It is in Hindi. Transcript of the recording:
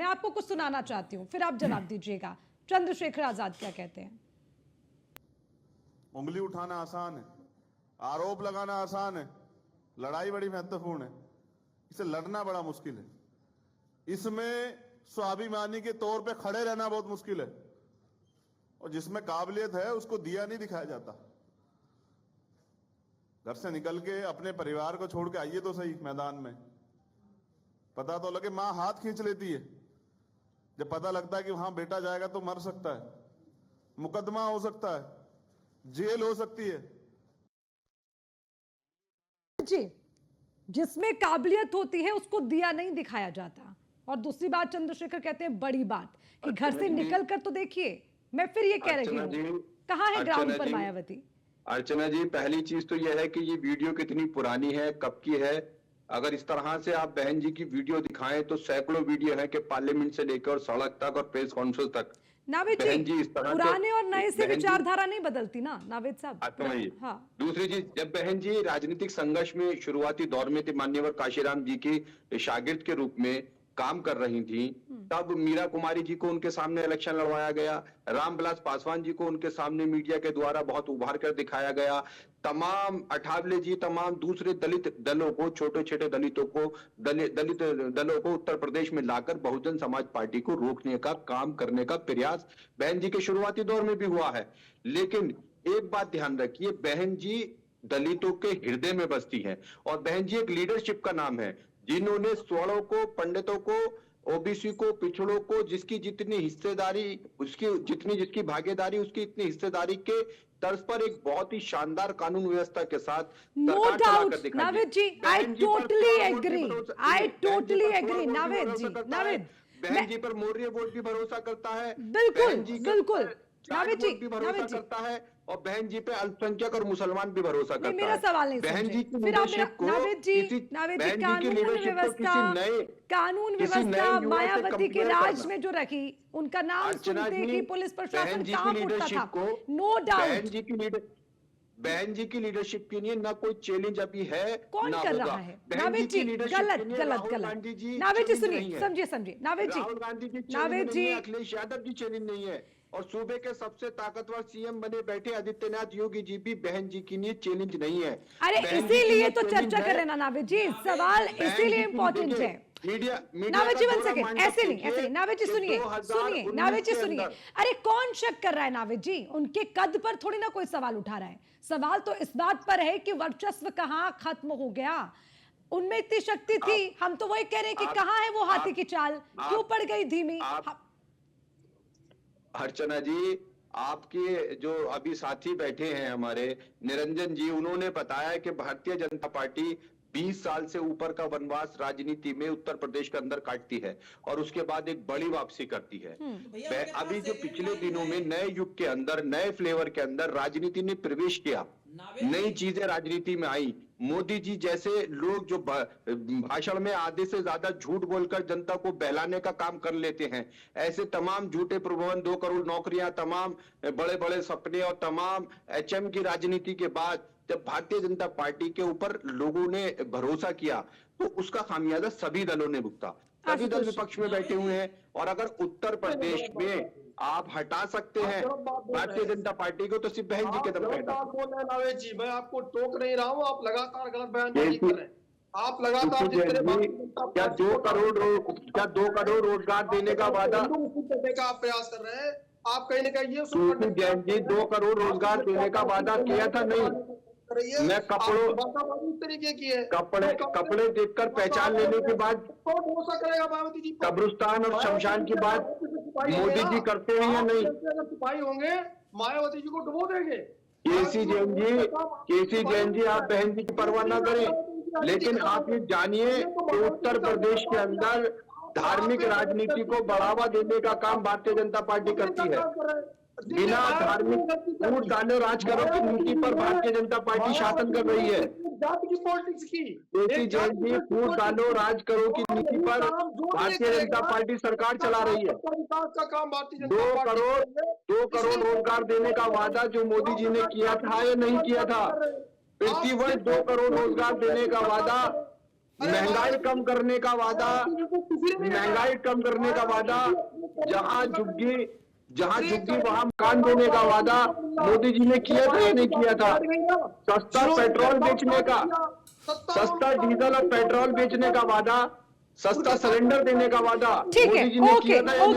मैं आपको कुछ सुनाना चाहती हूँ, फिर आप जवाब दीजिएगा। चंद्रशेखर आजाद क्या कहते हैं? उंगली उठाना आसान है, आरोप लगाना आसान है, लड़ाई बड़ी महत्वपूर्ण है। इसे लड़ना बड़ा मुश्किल है। इसमें स्वाभिमानी के तौर पे खड़े रहना बहुत मुश्किल है, और जिसमें काबिलियत है उसको दिया नहीं दिखाया जाता। घर से निकल के अपने परिवार को छोड़ के आइए तो सही मैदान में, पता तो लगे। मां हाथ खींच लेती है जब पता लगता है कि वहां बेटा जाएगा तो मर सकता है, मुकदमा हो सकता है, जेल हो सकती है। जी, जिसमें काबिलियत होती है उसको दिया नहीं दिखाया जाता। और दूसरी बात चंद्रशेखर कहते हैं बड़ी बात कि घर से निकल कर तो देखिए। मैं फिर ये कह रही हूँ, कहाँ है ग्राउंड पर मायावती? अर्चना जी, पहली चीज तो यह है कि ये वीडियो कितनी पुरानी है, कब की है। अगर इस तरह से आप बहन जी की वीडियो दिखाएं तो सैकड़ों वीडियो है कि पार्लियामेंट से लेकर सड़क तक और प्रेस कॉन्फ्रेंस तक नावेद जी, पुराने और नए से विचारधारा नहीं बदलती ना नावेद साहब। हाँ। दूसरी चीज, जब बहन जी राजनीतिक संघर्ष में शुरुआती दौर में थे, माननीय काशीराम जी की शागिर्द के रूप में काम कर रही थी, तब मीरा कुमारी जी को उनके सामने इलेक्शन लड़वाया गया, रामविलास पासवान जी को उनके सामने मीडिया के द्वारा बहुत उभार कर दिखाया गया, तमाम अठावले जी, तमाम दूसरे दलित दलों को, छोटे छोटे दलित दलों को उत्तर प्रदेश में लाकर बहुजन समाज पार्टी को रोकने का काम करने का प्रयास बहन जी के शुरुआती दौर में भी हुआ है। लेकिन एक बात ध्यान रखिए, बहन जी दलितों के हृदय में बसती है, और बहन जी एक लीडरशिप का नाम है, जिन्होंने स्वरों को, पंडितों को, ओबीसी को, पिछड़ों को जिसकी जितनी हिस्सेदारी, उसकी जिसकी भागीदारी, उसकी इतनी हिस्सेदारी के तर्ज पर एक बहुत ही शानदार कानून व्यवस्था के साथ सरकार चलाकर दिखाई। नावेद जी, आई टोटली एग्री नावेद जी। नावेद, बहन जी पर मौर्य वोट भी भरोसा करता है, बिल्कुल बिल्कुल नावेद जी भी भरोसा करता है, और बहन जी पे अल्पसंख्यक और मुसलमान भी भरोसा करता है। मेरा सवाल नहीं, बहन जी की लीडरशिप को, कानून व्यवस्था मायावती के राज में जो रखी, उनका नाम सुनते ही पुलिस प्रशासन कांप उठता था। नो डाउट बहन जी की लीडरशिप के लिए ना कोई चैलेंज अभी है, कौन कर रहा है? नावेद जी, गलत। नावेद जी सुनिए, समझिए नावेद जी, राहुल गांधी जी, नावेद जी, अखिलेश यादव जी चैलेंज नहीं है, और सूबे के सबसे ताकतवर सीएम बने बैठे आदित्यनाथ योगी जी भी बहन जी के लिए चैलेंज नहीं है। अरे इसीलिए तो चर्चा कर रहे ना नावेद जी, सवाल इसीलिए इम्पोर्टेंट है। नावेद जी 1 सेकंड, ऐसे नहीं नावेद जी सुनिए, नावेद जी सुनिए। अरे कौन शक कर रहा है नावेद जी? उनके कद पर थोड़ी ना कोई सवाल उठा रहा है। सवाल तो इस बात पर है कि वर्चस्व कहां खत्म हो गया। उनमें इतनी शक्ति थी, हम तो वही कह रहे हैं कि कहां है वो हाथी की चाल, क्यों पड़ गई धीमी? अर्चना जी, आपके जो अभी साथी बैठे हैं हमारे निरंजन जी, उन्होंने बताया कि भारतीय जनता पार्टी 20 साल से ऊपर का वनवास राजनीति में उत्तर प्रदेश के अंदर काटती है और उसके बाद एक बड़ी वापसी करती है। अभी जो पिछले दिनों में नए युग के अंदर, नए फ्लेवर के अंदर राजनीति ने प्रवेश किया, नई चीजें राजनीति में आई। मोदी जी जैसे लोग जो भाषण में आधे से ज्यादा झूठ बोलकर जनता को बहलाने का काम कर लेते हैं, ऐसे तमाम झूठे प्रलोभन, 2 करोड़ नौकरियां, तमाम बड़े बड़े सपने और तमाम एचएम की राजनीति के बाद जब भारतीय जनता पार्टी के ऊपर लोगों ने भरोसा किया तो उसका खामियाजा सभी दलों ने भुगता। सभी दल विपक्ष में बैठे हुए हैं, और अगर उत्तर प्रदेश में आप हटा सकते हैं भारतीय जनता पार्टी को तो सिर्फ बहन जी के दम पे हटा। नावेद जी, मैं आपको टोक नहीं रहा हूँ, आप लगातार गलत बयानबाजी कर रहे हैं। आप लगातार क्या 2 करोड़ रोजगार देने का वादा आप प्रयास कर रहे हैं? आप कहीं ना कहीं जैन जी 2 करोड़ रोजगार देने का वादा किया था नहीं? मैं तरीके की है, कपड़े देखकर पहचान लेने के बाद भरोसा करेगा मायावती जी? कब्रिस्तान और शमशान की बात मोदी जी करते हैं या नहीं? सिपाही होंगे, मायावती जी को डुबो देंगे। केसी जैन जी, आप बहन जी की परवाह न करें, लेकिन आप ये जानिए कि उत्तर प्रदेश के अंदर धार्मिक राजनीति को बढ़ावा देने का काम भारतीय जनता पार्टी करती है। बिना धार्मिक फूट डाले राज करो की नीति पर भारतीय जनता पार्टी शासन कर रही है। जाति की पॉलिटिक्स की केसी जैन जी, फूट डालो राज करो की नीति पर भारतीय जनता पार्टी सरकार चला रही है। विकास का काम भारतीय जनता 2 करोड़ रोजगार देने का वादा जो मोदी जी ने किया था या नहीं किया था? प्रतिवर्ष 2 करोड़ रोजगार देने का वादा महंगाई कम करने का वादा, महंगाई कम करने का वादा, जहां झुग्गी वहां मकान देने का वादा मोदी जी ने किया था या नहीं किया था? सस्ता पेट्रोल बेचने का, सस्ता डीजल और पेट्रोल बेचने का वादा, सस्ता सिलेंडर देने का वादा ठीक है, मोदी जी ने ओके, किया था या नहीं?